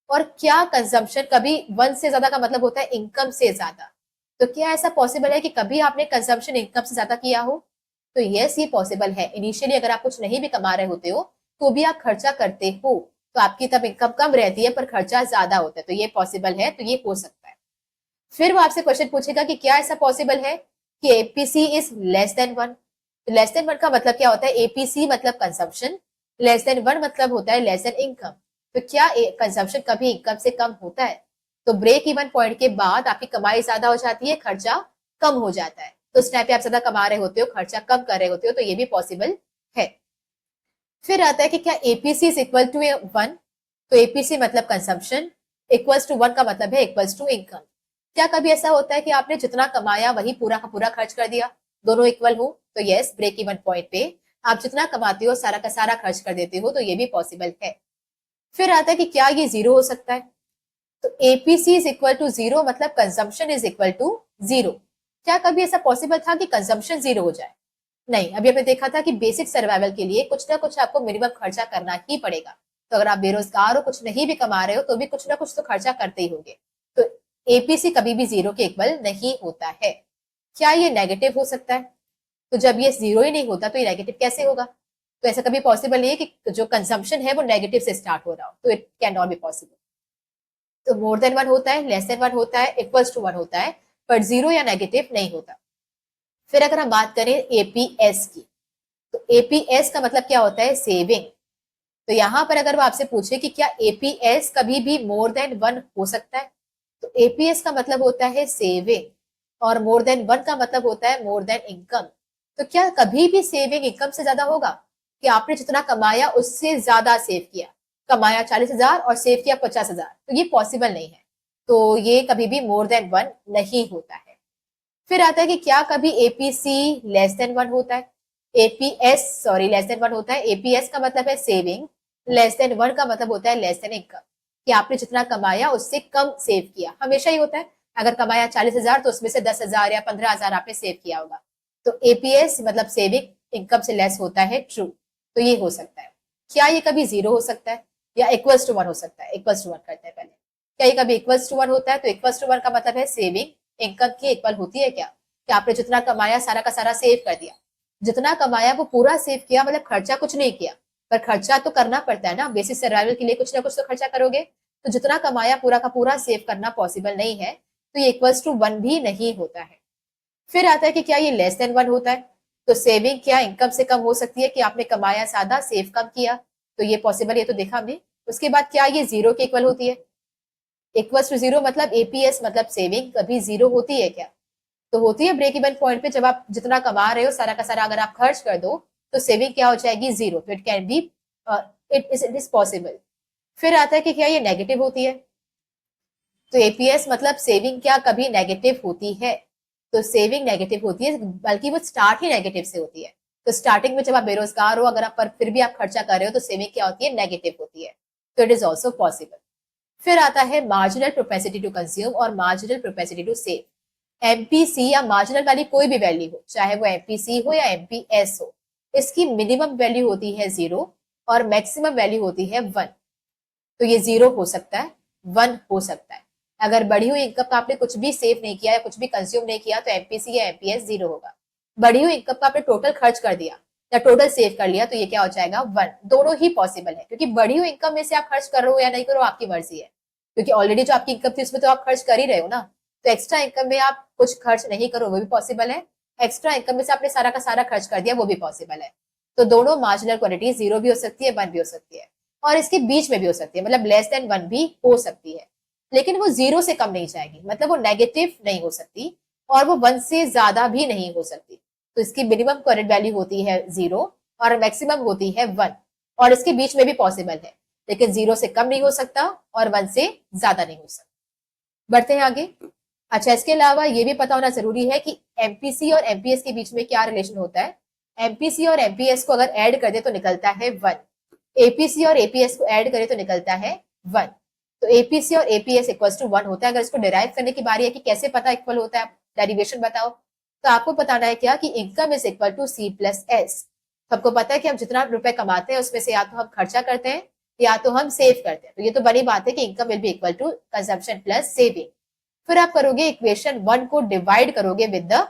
और क्या कंजम्पशन कभी 1 से ज्यादा का मतलब होता है इनकम से ज्यादा। तो क्या ऐसा पॉसिबल है कि कभी आपने कंजम्पशन इनकम से ज्यादा किया हो? तो यस, ये पॉसिबल है। इनिशियली अगर आप कुछ नहीं भी कमा रहे होते हो तो भी आप खर्चा करते हो, तो आपकी तब इनकम कम रहती है पर खर्चा ज्यादा होता है, तो ये पॉसिबल है, तो ये हो सकता है। फिर वो आपसे क्वेश्चन पूछेगा कि क्या ऐसा पॉसिबल है कि APC is less than 1। Less than 1 का मतलब क्या होता है, एपीसी मतलब कंजम्पशन, लेस देन 1 मतलब होता है लेस देन इनकम। तो क्या कंजम्पशन कभी इनकम से कम होता है? तो ब्रेक इवन पॉइंट के बाद आपकी कमाई ज्यादा हो जाती है, खर्चा कम हो जाता है, तो उस टाइम पे आप ज्यादा कमा रहे होते हो, खर्चा कम कर रहे होते हो, तो ये भी पॉसिबल है। फिर आता है कि क्या एपीसी इज इक्वल टू 1। तो एपीसी मतलब कंजम्पशन, इक्वल्स टू 1 का मतलब है इक्वल्स टू इनकम। क्या कभी ऐसा होता है कि आपने जितना कमाया वही पूरा का पूरा खर्च कर दिया, दोनों इक्वल हो? तो यस, ब्रेक इवन पॉइंट पे आप जितना कमाते हो सारा का सारा खर्च कर देते हो, तो ये भी पॉसिबल है। फिर आता है कि क्या ये जीरो हो सकता है? तो APC is equal to zero मतलब consumption is equal to zero. क्या कभी ऐसा पॉसिबल था कि कंजम्पशन जीरो हो जाए? नहीं। अभी हमने देखा था कि बेसिक सर्वाइवल के लिए कुछ ना कुछ आपको मिनिमम खर्चा करना ही पड़ेगा। तो अगर आप बेरोजगार हो, कुछ नहीं भी कमा रहे हो, तो भी कुछ ना कुछ तो खर्चा करते ही होंगे। तो एपीसी कभी भी जीरो के इक्वल नहीं होता है। क्या ये नेगेटिव हो सकता है? तो जब ये जीरो ही नहीं होता तो ये नेगेटिव कैसे होगा? तो ऐसा कभी पॉसिबल नहीं है कि जो कंजम्पशन है वो नेगेटिव से स्टार्ट हो रहा हो, तो it can not be possible. तो मोर देन 1 होता है, लेस देन 1 होता है, इक्वल्स टू 1 होता है, पर जीरो या नेगेटिव नहीं होता। फिर अगर हम बात करें एपीएस की, तो एपीएस का मतलब क्या होता है, सेविंग। तो यहां पर अगर वो आपसे पूछे कि क्या एपीएस कभी भी मोर देन 1 हो सकता है, तो एपीएस का मतलब होता है सेविंग, और मोर देन 1 का मतलब होता है मोर देन इनकम। तो क्या कभी भी सेविंग इनकम से ज्यादा होगा कि आपने जितना कमाया उससे ज्यादा सेव किया, कमाया 40,000 और सेव किया 50,000? तो ये पॉसिबल नहीं है। तो ये कभी भी मोर देन 1 नहीं होता है। फिर आता है कि क्या कभी एपीसी लेस देन 1 होता है? एपीएस सॉरी लेस देन 1 होता है। एपीएस का मतलब है सेविंग, लेस देन 1 का मतलब होता है लेस देन इनकम, कि आपने जितना कमाया उससे कम सेव किया। हमेशा ही होता है, अगर कमाया 40,000 तो उसमें से 10,000 या 15,000 आपने सेव किया होगा। तो एपीएस मतलब सेविंग इनकम से लेस होता है, ट्रू। तो ये हो सकता है। क्या ये कभी जीरो हो सकता है या इक्वल्स टू 1 हो सकता है? इक्वल्स टू 1 करते हैं पहले। क्या ये कभी इक्वल्स टू 1 होता है? तो इक्वल्स टू 1 का मतलब है सेविंग इनकम की इक्वल होती है क्या, कि आपने जितना कमाया सारा का सारा सेव कर दिया। जितना कमाया वो पूरा सेव किया, मतलब खर्चा कुछ नहीं किया, पर खर्चा तो करना पड़ता है ना, बेसिक सर्वाइवल के लिए कुछ ना कुछ तो खर्चा करोगे। तो जितना कमाया पूरा का पूरा सेव करना पॉसिबल नहीं है, तो ये इक्वल्स टू 1 भी नहीं होता है। फिर आता है कि क्या ये लेस देन 1 होता है? तो सेविंग क्या इनकम से कम हो सकती है, कि आपने कमाया ज्यादा सेव कम किया, तो ये पॉसिबल, ये तो देखा हमने। उसके बाद क्या ये जीरो के इक्वल होती है? इक्वल्स टू जीरो मतलब एपीएस मतलब सेविंग कभी जीरो होती है क्या? तो होती है ब्रेक इवन पॉइंट पे, जब आप जितना कमा रहे हो सारा का सारा अगर आप खर्च कर दो, तो सेविंग क्या हो जाएगी, जीरो। तो it can be, it is possible. फिर आता है कि क्या ये नेगेटिव होती है? तो एपीएस मतलब सेविंग क्या कभी नेगेटिव होती है? तो सेविंग नेगेटिव होती है, बल्कि वो स्टार्ट ही नेगेटिव से होती है। तो स्टार्टिंग में जब आप बेरोजगार हो, अगर आप पर फिर भी आप खर्चा कर रहे हो, तो सेविंग क्या होती है, नेगेटिव होती है। तो इट इज ऑल्सो पॉसिबल। फिर आता है मार्जिनल प्रोपेसिटी टू कंज्यूम और मार्जिनल प्रोपेसिटी टू सेव। एमपीसी या मार्जिनल वाली कोई भी वैल्यू हो, चाहे वो एमपीसी हो या एमपीएस हो, इसकी मिनिमम वैल्यू होती है 0 और मैक्सिमम वैल्यू होती है 1। तो ये 0 हो सकता है, 1 हो सकता है। अगर बढ़ी हुई इनकम का आपने कुछ भी सेव नहीं किया या कुछ भी कंज्यूम नहीं किया, तो एमपीसी या एमपीएस 0 होगा। बढ़ी हुई इनकम का आपने टोटल खर्च कर दिया या टोटल सेव कर लिया, तो ये क्या हो जाएगा, 1। दोनों ही पॉसिबल है, क्योंकि बढ़ी हुई इनकम में से आप खर्च कर रहे हो या नहीं करो आपकी मर्जी है, क्योंकि ऑलरेडी जो आपकी इनकम थी उसमें तो आप खर्च कर ही रहे हो ना। तो एक्स्ट्रा इनकम में आप कुछ खर्च नहीं करो, वो भी पॉसिबल है। एक्स्ट्रा इनकम में से आपने सारा का सारा खर्च कर दिया, वो भी पॉसिबल है। तो दोनों मार्जिनल क्वांटिटी 0 भी हो सकती है, 1 भी हो सकती है। और इसके बीच में भी हो सकती है, मतलब लेस देन 1 भी हो सकती है, लेकिन वो 0 से कम नहीं जाएगी, मतलब वो नेगेटिव नहीं हो सकती और वो 1 से ज्यादा भी नहीं हो सकती। तो इसकी मिनिमम करेक्ट वैल्यू होती है 0 और मैक्सिमम होती है 1, और इसके बीच में भी पॉसिबल है, लेकिन 0 से कम नहीं हो सकता और 1 से ज्यादा नहीं हो सकता। बढ़ते हैं आगे। अच्छा, इसके अलावा ये भी पता होना जरूरी है कि एमपीसी और एमपीएस के बीच में क्या रिलेशन होता है। एमपीसी और एमपीएस को अगर ऐड कर दे तो निकलता है 1, एपीसी और एपीएस को ऐड करे तो निकलता है 1। तो एपीसी और एपीएस इक्वल्स टू 1 होता है। अगर इसको डिराइव करने की बारी है कि कैसे पता इक्वल होता है, डेरिवेशन बताओ, तो आपको बताना है क्या कि income is equal to C plus S. सबको पता है कि हम जितना रुपए कमाते हैं उसमें से या तो हम खर्चा करते हैं या तो हम सेव करते हैं, तो ये तो बनी बात है कि income will be equal to consumption plus saving. फिर आप करोगे इक्वेशन 1 को डिवाइड करोगे विद द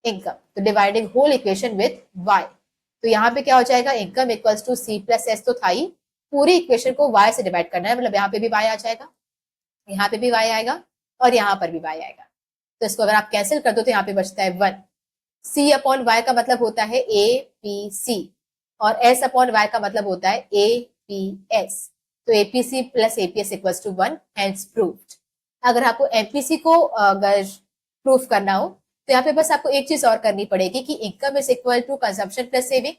इनकम, तो dividing whole equation with y। तो यहाँ पे क्या हो जाएगा, income equals to C plus S तो था ही, पूरी इक्वेशन को y से डिवाइड करना है, मतलब यहाँ पे भी y आ जाएगा, यहाँ पे भी y आएगा और यहाँ पर भी y आएगा। तो इसको अगर आप कैंसिल कर दो तो यहाँ पे बचता है 1। c अपॉन y का मतलब होता है a p c और s अपॉन y का मतलब होता है a p s। तो apc plus APS equals to 1, hence proved. अगर आपको एमपीसी को अगर प्रूफ करना हो तो यहाँ पे बस आपको एक चीज और करनी पड़ेगी कि income is equal to consumption plus saving.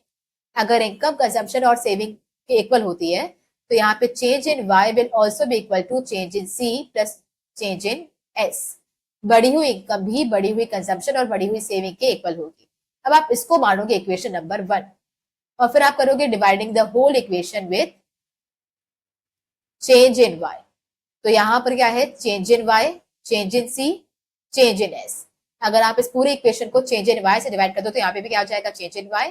अगर इनकम कंजम्पशन और सेविंग के इक्वल होती है तो यहाँ पे change in y will also be equal to change in c plus change in s। बढ़ी हुई इनकम भी बढ़ी हुई कंजम्पशन और बढ़ी हुई सेविंग के इक्वल होगी। अब आप इसको मानोगे इक्वेशन नंबर 1 और फिर आप करोगे dividing the whole equation with change in y। तो यहाँ पर क्या है, change in y, change in c, change in s। अगर आप इस पूरे इक्वेशन को चेंज इन y से डिवाइड कर दो तो यहाँ पे भी क्या हो जाएगा, चेंज इन y,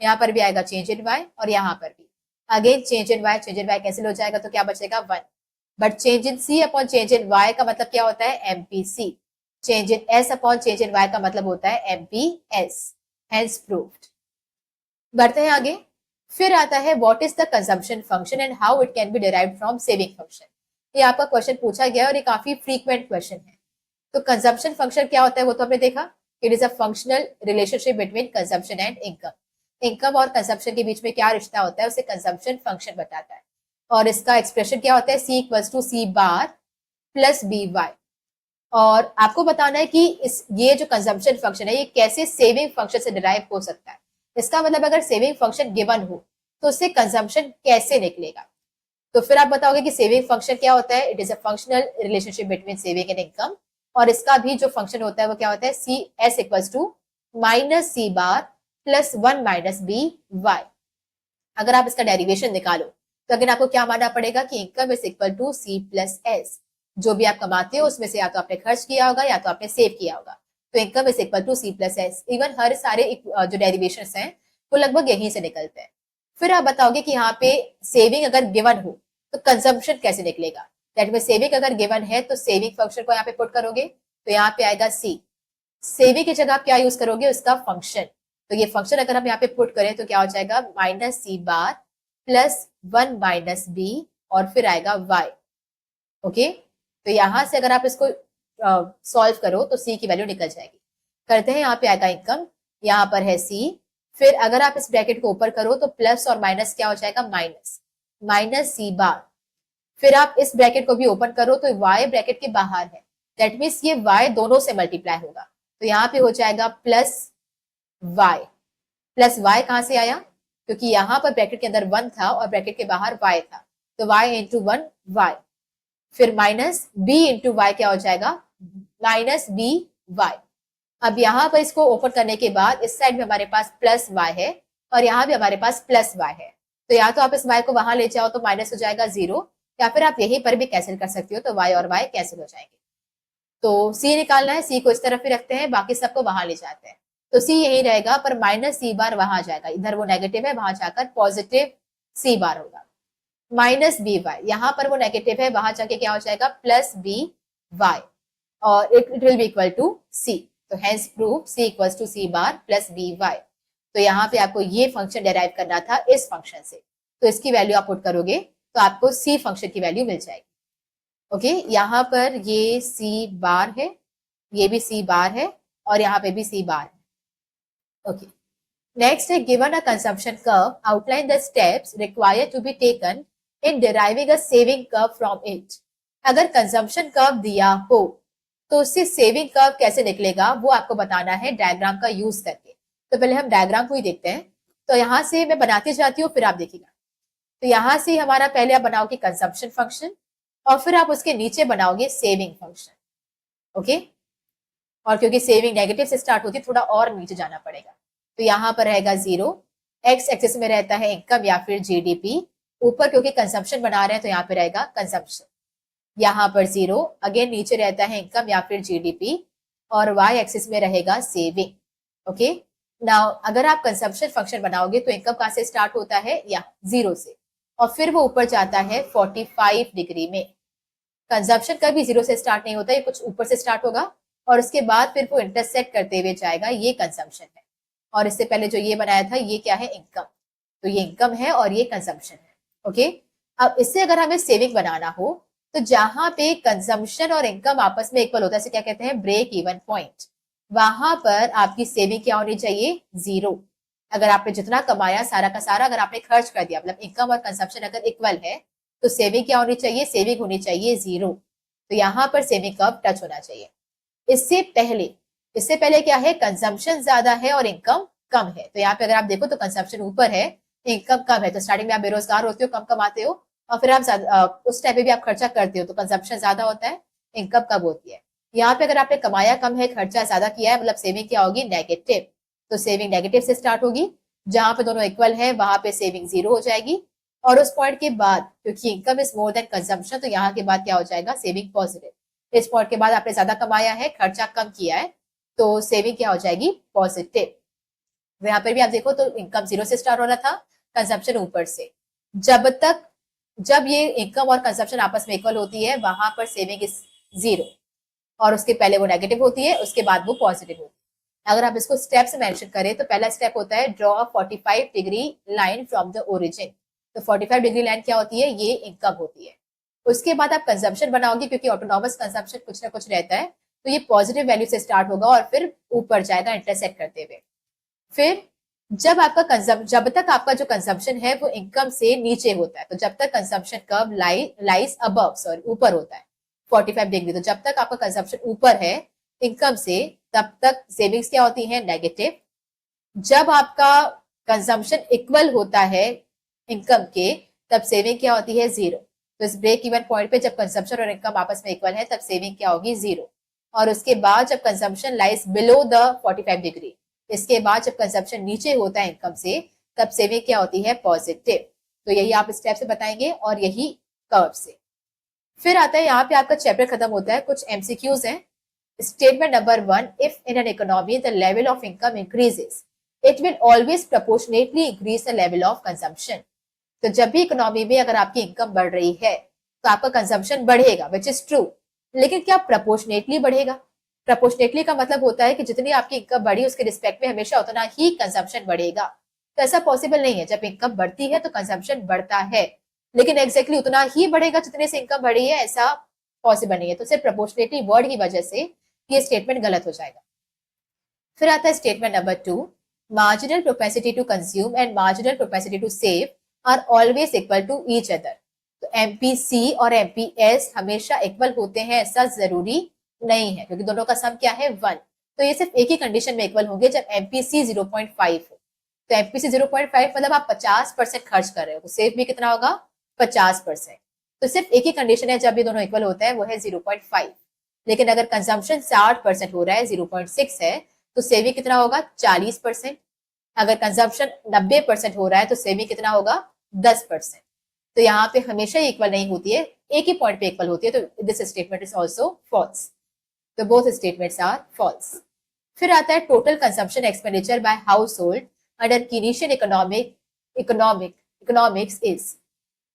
यहाँ पर भी आएगा चेंज इन y और यहाँ पर भी again change in y, change in y cancel हो जाएगा तो क्या बचेगा 1। But change in c upon change in y का मतलब क्या होता है, MPC. Change in s upon change in y का मतलब होता है एमपीएस, हेंस प्रूव्ड। बढ़ते हैं आगे। फिर आता है what is the consumption function and how it can be derived from saving function. ये आपका क्वेश्चन पूछा गया और ये काफी फ्रीक्वेंट क्वेश्चन है। तो कंजम्पशन फंक्शन क्या होता है वो तो हमने देखा, it is a functional relationship between consumption and income. Income और कंजम्पशन के बीच में क्या रिश्ता होता है उसे कंजम्पशन फंक्शन बताता है। और इसका एक्सप्रेशन क्या होता है, C equals to C bar plus B Y. और आपको बताना है कि ये जो कंजम्पशन फंक्शन है ये कैसे सेविंग फंक्शन से डिराइव हो सकता है। इसका मतलब अगर सेविंग फंक्शन गिवन हो तो उससे कंजम्पशन कैसे निकलेगा। तो फिर आप बताओगे कि सेविंग फंक्शन क्या होता है, it is a functional relationship between saving and income. और इसका भी जो फंक्शन होता है वो क्या होता है, C S equals to minus C bar plus 1 minus B Y. अगर आप इसका डेरिवेशन निकालो तो अगर आपको क्या मानना पड़ेगा कि income is equal to C plus S. जो भी आप कमाते हो उसमें से या तो आपने खर्च किया होगा या तो आपने सेव किया होगा, तो income is equal to C plus S. Even हर सारे जो डेरिवेशन हैं वो लगभग यहीं से निकलते हैं। फिर आप बताओगे कि यहाँ पे सेविंग अगर गिवन हो तो कंजम्पशन कैसे निकलेगा। दैट मीन सेविंग अगर गिवन है तो सेविंग फंक्शन को यहाँ पे पुट करोगे तो यहाँ पे आएगा सी। सेविंग की जगह आप क्या यूज करोगे, उसका फंक्शन। तो ये फंक्शन अगर हम यहाँ पे पुट करें तो क्या हो जाएगा, minus C bar plus 1 minus B और फिर आएगा वाई। ओके, तो यहां से अगर आप इसको सॉल्व करो तो सी की वैल्यू निकल जाएगी। करते हैं, यहाँ पे आएगा इनकम, यहाँ पर है सी। फिर अगर आप इस ब्रैकेट को ऊपर करो तो प्लस और माइनस क्या हो जाएगा, माइनस माइनस सी बार। फिर आप इस ब्रैकेट को भी ओपन करो तो y ब्रैकेट के बाहर है, दैट मीन्स ये y दोनों से मल्टीप्लाई होगा। तो यहाँ पे हो जाएगा प्लस y। प्लस y कहां से आया, क्योंकि यहाँ पर ब्रैकेट के अंदर 1 था और ब्रैकेट के बाहर y था, तो y इंटू 1 y। फिर माइनस b इंटू वाई क्या हो जाएगा, माइनस बी वाई। अब यहाँ पर इसको ओपन करने के बाद इस साइड में हमारे पास प्लस y है और यहाँ भी हमारे पास प्लस y है। तो या तो आप इस y को वहां ले जाओ तो माइनस हो जाएगा 0, या फिर आप यहीं पर भी कैंसिल कर सकते हो तो y और y कैंसिल हो जाएंगे। तो c निकालना है, c को इस तरफ ही रखते हैं, बाकी सबको वहां ले जाते हैं। तो c यही रहेगा, पर माइनस सी बार वहां जाएगा, इधर वो नेगेटिव है, वहां जाकर पॉजिटिव सी बार होगा। माइनस बी वाई, यहाँ पर वो नेगेटिव है, वहां जाके क्या हो जाएगा, प्लस बी वाई और it will be equal to C. तो hence prove C equals to C bar plus B Y. तो यहाँ पे आपको ये फंक्शन डेराइव करना था इस फंक्शन से, तो इसकी वैल्यू आप पुट करोगे तो आपको सी फंक्शन की वैल्यू मिल जाएगी। ओके, यहाँ पर ये सी बार है, ये भी सी बार है और यहाँ पे भी सी बार है। ओके, नेक्स्ट है given a consumption curve, outline the steps required to be taken in deriving a saving curve from it. अगर कंजम्पशन कर्व दिया हो तो उससे सेविंग कर्व कैसे निकलेगा वो आपको बताना है डायग्राम का यूज करके। तो पहले हम डायग्राम को ही देखते हैं। तो यहां से मैं बनाती जाती हूँ, फिर आप देखिएगा। तो यहां से हमारा पहले आप बनाओगे कंजम्पशन फंक्शन और फिर आप उसके नीचे बनाओगे सेविंग फंक्शन। ओके, और क्योंकि सेविंग नेगेटिव से स्टार्ट होती है, थोड़ा और नीचे जाना पड़ेगा। तो यहाँ पर रहेगा 0, एक्स एक्सिस में रहता है इनकम या फिर जीडीपी, ऊपर क्योंकि कंजम्पशन बना रहे हैं तो यहाँ पे रहेगा कंजम्पशन, यहाँ पर 0, अगेन नीचे रहता है इनकम या फिर जीडीपी, और वाई एक्सिस में रहेगा सेविंग। ओके, नाउ अगर आप कंजम्पशन फंक्शन बनाओगे तो इनकम कहां से स्टार्ट होता है, या 0 से, और फिर वो ऊपर जाता है 45 डिग्री में। कंजम्पशन कभी 0 से स्टार्ट नहीं होता, ये कुछ ऊपर से स्टार्ट होगा और उसके बाद फिर वो इंटरसेक्ट करते हुए जाएगा, ये कंजम्पशन है। और इससे पहले जो ये बनाया था ये क्या है, इनकम। तो ये इनकम है और ये कंजम्पशन है। ओके, अब इससे अगर हमें सेविंग बनाना हो तो जहां पे कंजम्पशन और इनकम आपस में इक्वल होता है, इसे क्या कहते हैं, ब्रेक इवन पॉइंट, वहां पर आपकी सेविंग क्या होनी चाहिए, 0। अगर आपने जितना कमाया सारा का सारा अगर आपने खर्च कर दिया, मतलब इनकम और कंजम्पशन अगर इक्वल है, तो सेविंग क्या होनी चाहिए, सेविंग होनी चाहिए 0। तो यहाँ पर सेविंग कर्व टच होना चाहिए। इससे पहले क्या है, कंजम्पशन ज्यादा है और इनकम कम है। तो यहाँ पे अगर आप देखो तो कंजम्पशन ऊपर है, इनकम कम है। तो स्टार्टिंग में आप बेरोजगार होते हो, कम कमाते हो, और फिर आप उस टाइम पे भी आप खर्चा करते हो, तो कंजम्पशन ज्यादा होता है, इनकम कम होती है। यहाँ पे अगर आपने कमाया कम है, खर्चा ज्यादा किया है, मतलब सेविंग क्या होगी, नेगेटिव। तो सेविंग नेगेटिव से स्टार्ट होगी, जहां पे दोनों इक्वल है वहां पे सेविंग 0 हो जाएगी, और उस पॉइंट के बाद क्योंकि income is more then consumption, तो यहाँ के बाद क्या हो जाएगा, सेविंग पॉजिटिव। इस पॉइंट के बाद आपने ज्यादा कमाया है, खर्चा कम किया है, तो सेविंग क्या हो जाएगी, पॉजिटिव। यहाँ पर भी आप देखो तो इनकम 0 से स्टार्ट हो रहा था, कंजम्पशन ऊपर से। जब ये इनकम और कंजम्पशन आपस में इक्वल होती है वहां पर सेविंग इज 0, और उसके पहले वो नेगेटिव होती है, उसके बाद वो पॉजिटिव होती है। अगर आप इसको स्टेप से मेंशन करें तो पहला स्टेप होता है draw a 45 degree line from the origin. तो 45 डिग्री लाइन क्या होती है, ये इनकम होती है। उसके बाद आप कंजम्पशन बनाओगे, क्योंकि ऑटोनॉमस कंजम्पशन कुछ ना कुछ रहता है, तो ये पॉजिटिव वैल्यू से स्टार्ट होगा और फिर ऊपर जाएगा इंटरसेक्ट करते हुए। फिर जब तक आपका जो कंजम्पशन है वो इनकम से नीचे होता है, तो जब तक consumption curve lies above, sorry ऊपर होता है 45 डिग्री, तो जब तक आपका कंजम्पशन ऊपर है इनकम से, तब तक सेविंग्स क्या होती है, नेगेटिव। जब आपका कंजम्पशन इक्वल होता है इनकम के, तब सेविंग क्या होती है, 0। तो इस ब्रेक इवन पॉइंट पे जब कंजम्पशन और इनकम आपस में इक्वल है तब सेविंग क्या होगी, 0। और उसके बाद जब consumption lies below the 45 degree, इसके बाद जब कंजम्पशन नीचे होता है इनकम से, तब सेविंग क्या होती है, पॉजिटिव। तो यही आप स्टेप से बताएंगे और यही कर्व से। फिर आता है यहाँ पे आपका चैप्टर खत्म होता है, कुछ एमसीक्यूज हैं। Statement number 1, if in an economy the level of income increases, it will always proportionately increase the level of consumption. तो जब भी इकोनॉमी में अगर आपकी इनकम बढ़ रही है तो आपका कंजम्पशन बढ़ेगा, विच इज ट्रू, लेकिन क्या प्रोपोर्शनेटली बढ़ेगा। प्रोपोर्शनेटली का मतलब होता है कि जितनी आपकी इनकम बढ़ी उसके रिस्पेक्ट में हमेशा उतना ही कंजम्पशन बढ़ेगा। तो ऐसा पॉसिबल नहीं है, जब इनकम बढ़ती है तो कंजम्पशन बढ़ता है, लेकिन एग्जैक्टली उतना ही बढ़ेगा जितने से इनकम बढ़ी है, ऐसा पॉसिबल नहीं है। तो सिर्फ प्रोपोर्शनेटली वर्ड की वजह से ये स्टेटमेंट गलत हो जाएगा। फिर आता है statement number 2, marginal propensity to consume and marginal propensity to save are always equal to each other. तो एमपीसी और एमपीएस हमेशा इक्वल होते हैं ऐसा जरूरी नहीं है, क्योंकि दोनों का सम क्या है, 1। तो ये सिर्फ एक ही कंडीशन में इक्वल होंगे, जब एमपीसी 0.5 हो। तो एमपीसी 0.5 मतलब आप 50% खर्च कर रहे हो, तो सेव भी कितना होगा, 50%। तो सिर्फ एक ही कंडीशन है जब ये दोनों इक्वल होते हैं, वो है 0.5। लेकिन अगर कंजम्पशन 60% हो रहा है, 0.6 है, तो सेविंग कितना होगा, 40%। अगर कंजम्पशन 90% हो रहा है तो सेविंग कितना होगा, 10%। तो यहाँ पे हमेशा इक्वल नहीं होती है, एक ही पॉइंट पे इक्वल होती है, तो this statement is also false. तो बोथ स्टेटमेंट्स आर फॉल्स। फिर आता है total consumption expenditure by household under Keynesian economics is.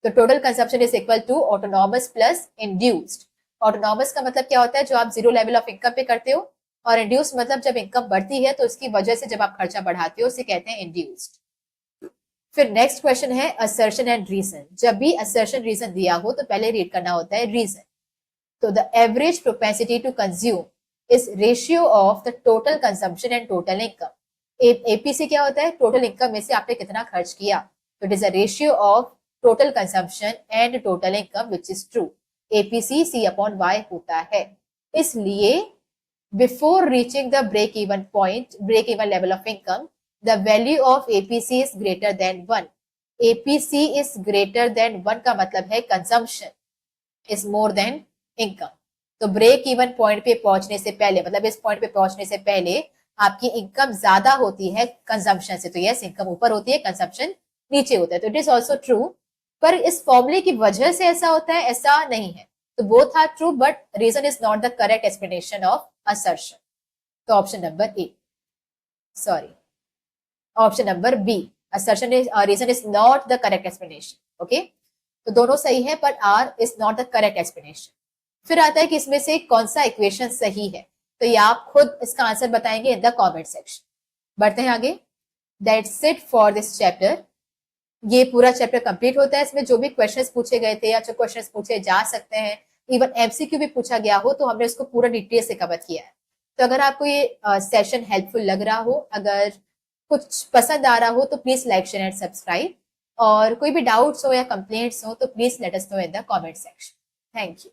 तो total consumption is equal to autonomous plus induced. Autonomous का मतलब क्या होता है, जो आप जीरो लेवल ऑफ इनकम पे करते हो, और इंड्यूस मतलब जब इनकम बढ़ती है तो उसकी वजह से जब आप खर्चा बढ़ाते हो, उसे कहते हैं इंड्यूस्ड। फिर नेक्स्ट क्वेश्चन है असर्शन एंड रीजन। जब भी असर्शन रीजन दिया हो तो पहले रीड करना होता है रीजन। तो the average propensity to consume is ratio of the total consumption and total income. APC क्या होता है, टोटल इनकम में से आपने कितना खर्च किया, तो it is a ratio of total consumption and total income which is true. APC C upon Y होता है। इसलिए before reaching the break even point, break even level of income, the value of APC is greater than 1। APC is greater than 1 का मतलब है consumption is more than income. तो ब्रेक इवन पॉइंट पे पहुंचने से पहले, मतलब इस पॉइंट पे पहुंचने से पहले आपकी इनकम ज्यादा होती है कंजम्पशन से। तो यस, इनकम ऊपर होती है, कंजम्पशन नीचे होता है। तो इट इज ऑल्सो ट्रू, पर इस फॉर्मूले की वजह से ऐसा होता है, ऐसा नहीं है। तो both are true but reason is not the correct explanation of assertion. तो option number A, sorry, option number B, assertion is reason is not the correct explanation. Okay, तो दोनों सही है पर R is not the correct explanation. फिर आता है कि इसमें से कौन सा इक्वेशन सही है। तो ये आप खुद इसका आंसर बताएंगे इन द कमेंट सेक्शन। बढ़ते हैं आगे। That's it for this chapter. ये पूरा चैप्टर कंप्लीट होता है। इसमें जो भी क्वेश्चंस पूछे गए थे या जो क्वेश्चंस पूछे जा सकते हैं, इवन एमसीक्यू भी पूछा गया हो, तो हमने उसको पूरा डिटेल से कवर किया है। तो अगर आपको ये सेशन हेल्पफुल लग रहा हो, अगर कुछ पसंद आ रहा हो, तो please like share and subscribe. और कोई भी डाउट्स हो या कंप्लेंट्स हो तो please let us know in the comment section. Thank you.